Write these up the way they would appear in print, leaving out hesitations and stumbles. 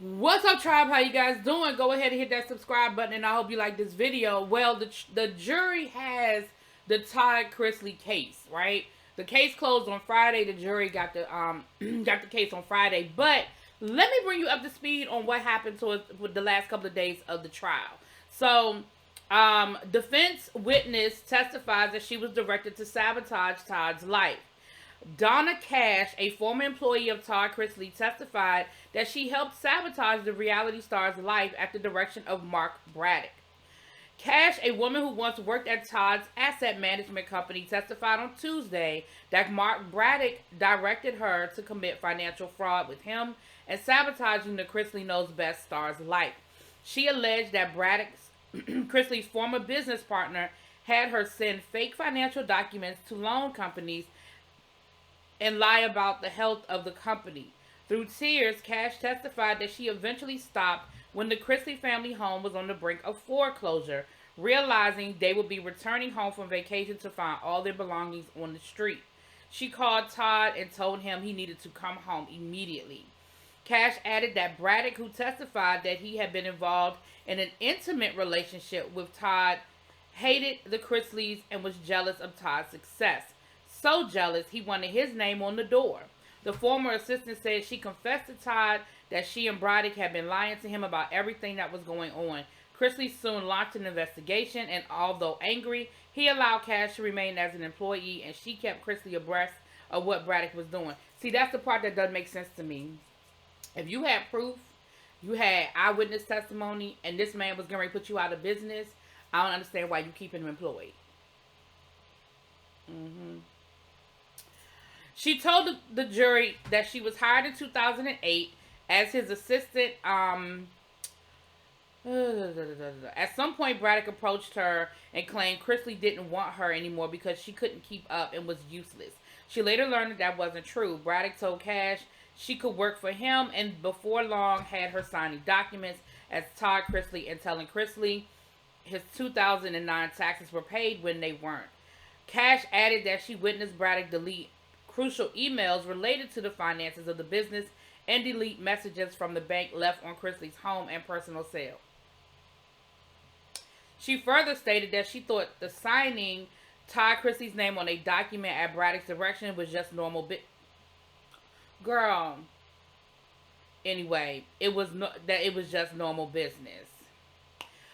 What's up, tribe? How you guys doing? Go ahead and hit that subscribe button, and I hope you like this video. Well, the jury has the Todd Chrisley case, right? The case closed on Friday. The jury got the got the case on Friday, but let me bring you up to speed on what happened to us with the last couple of days of the trial. So, defense witness testifies that she was directed to sabotage Todd's life. Donna Cash, a former employee of Todd Chrisley, testified that she helped sabotage the reality star's life at the direction of Mark Braddock. Cash, a woman who once worked at Todd's asset management company, testified on Tuesday that Mark Braddock directed her to commit financial fraud with him and sabotaging the Chrisley Knows Best star's life. She alleged that Braddock's, Chrisley's former business partner, had her send fake financial documents to loan companies and lie about the health of the company. Through tears, Cash testified that she eventually stopped when the Chrisley family home was on the brink of foreclosure, realizing they would be returning home from vacation to find all their belongings on the street. She called Todd and told him he needed to come home immediately. Cash added that Braddock, who testified that he had been involved in an intimate relationship with Todd, hated the Chrisleys and was jealous of Todd's success. So jealous, he wanted his name on the door. The former assistant said she confessed to Todd that she and Braddock had been lying to him about everything that was going on. Chrisley soon launched an investigation, and although angry, he allowed Cash to remain as an employee, and she kept Chrisley abreast of what Braddock was doing. See, that's the part that doesn't make sense to me. If you had proof, you had eyewitness testimony, and this man was going to put you out of business, I don't understand why you keep him employed. She told the jury that she was hired in 2008 as his assistant. At some point, Braddock approached her and claimed Chrisley didn't want her anymore because she couldn't keep up and was useless. She later learned that wasn't true. Braddock told Cash she could work for him, and before long had her signing documents as Todd Chrisley and telling Chrisley his 2009 taxes were paid when they weren't. Cash added that she witnessed Braddock delete crucial emails related to the finances of the business and delete messages from the bank left on Chrisley's home and personal cell. She further stated that she thought the signing Todd Chrisley's name on a document at Braddock's direction was just normal girl. Anyway, it was just normal business.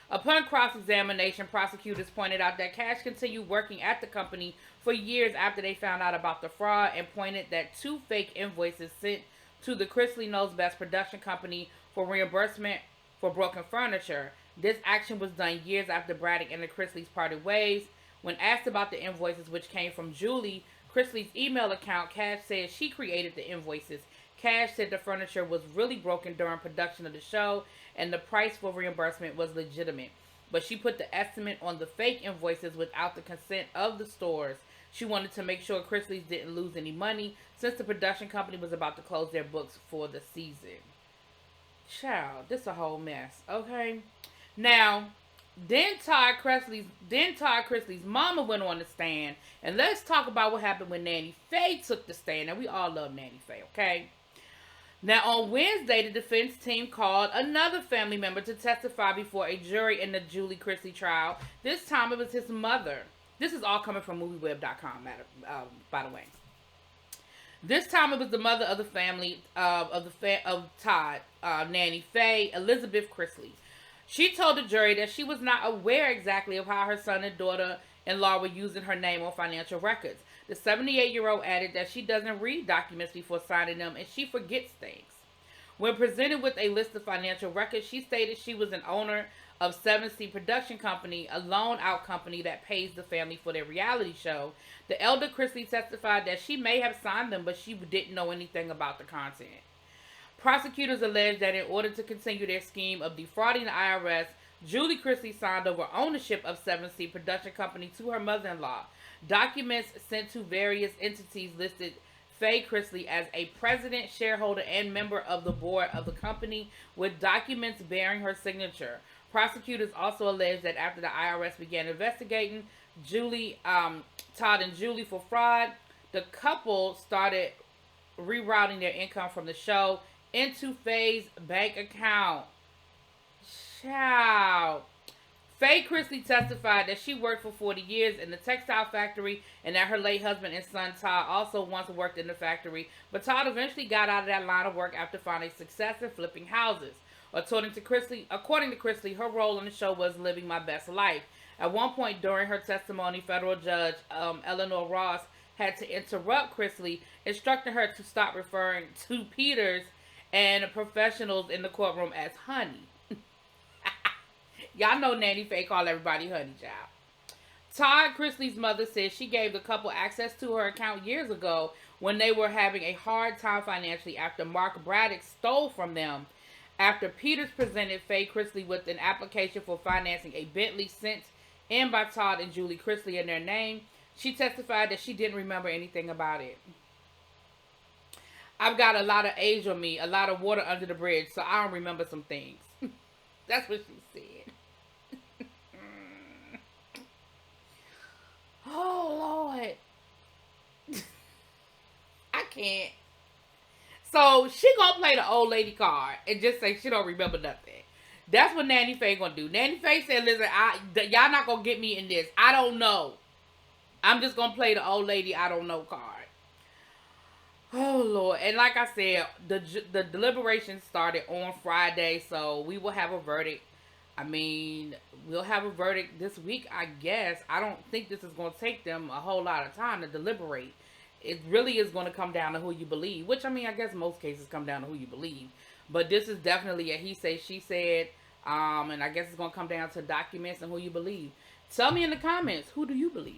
Upon cross-examination, prosecutors pointed out that Cash continued working at the company for years after they found out about the fraud and pointed that 2 fake invoices sent to the Chrisley Knows Best production company for reimbursement for broken furniture. This action was done years after Braddock and the Chrisleys parted ways. When asked about the invoices, which came from Julie, Chrisley's email account, Cash said she created the invoices. Cash said the furniture was really broken during production of the show and the price for reimbursement was legitimate. But she put the estimate on the fake invoices without the consent of the stores. She wanted to make sure Chrisley's didn't lose any money since the production company was about to close their books for the season. Child, this is a whole mess, okay? Now, then Todd Chrisley's mama went on the stand, and let's talk about what happened when Nanny Faye took the stand. And we all love Nanny Faye, okay? Now, on Wednesday, the defense team called another family member to testify before a jury in the Julie Chrisley trial. This time, it was his mother. This is all coming from MovieWeb.com, by the way. This time, it was the mother of the family of Todd, Nanny Faye, Elizabeth Chrisley. She told the jury that she was not aware exactly of how her son and daughter-in-law were using her name on financial records. The 78-year-old added that she doesn't read documents before signing them and she forgets things. When presented with a list of financial records, she stated she was an owner of 7C Production Company, a loan-out company that pays the family for their reality show. The elder Chrisley testified that she may have signed them, but she didn't know anything about the content. Prosecutors alleged that in order to continue their scheme of defrauding the IRS, Julie Chrisley signed over ownership of 7C Production Company to her mother-in-law. Documents sent to various entities listed Faye Chrisley as a president, shareholder, and member of the board of the company, with documents bearing her signature. Prosecutors also alleged that after the IRS began investigating Todd and Julie for fraud, the couple started rerouting their income from the show into Faye's bank account. Child. Faye Chrisley testified that she worked for 40 years in the textile factory and that her late husband and son Todd also once worked in the factory, but Todd eventually got out of that line of work after finding success in flipping houses. According to Chrisley, her role on the show was living my best life. At one point during her testimony, federal judge Eleanor Ross had to interrupt Chrisley, instructing her to stop referring to Peters and professionals in the courtroom as honey. Y'all know Nanny Faye called everybody honey, child. Todd, Chrisley's mother, says she gave the couple access to her account years ago when they were having a hard time financially after Mark Braddock stole from them. After Peters presented Faye Chrisley with an application for financing a Bentley sent in by Todd and Julie Chrisley in their name, she testified that she didn't remember anything about it. I've got a lot of age on me, a lot of water under the bridge, so I don't remember some things. That's what she said. Oh, Lord. I can't. So, she gonna play the old lady card and just say she don't remember nothing. That's what Nanny Faye gonna do. Nanny Faye said, listen, y'all not gonna get me in this. I don't know. I'm just gonna play the old lady I don't know card. Oh, Lord. And like I said, the deliberations started on Friday, so we will have a verdict. I mean, we'll have a verdict this week, I guess. I don't think this is going to take them a whole lot of time to deliberate. It really is going to come down to who you believe, which, I mean, I guess most cases come down to who you believe. But this is definitely a he said, she said, and I guess it's going to come down to documents and who you believe. Tell me in the comments, who do you believe?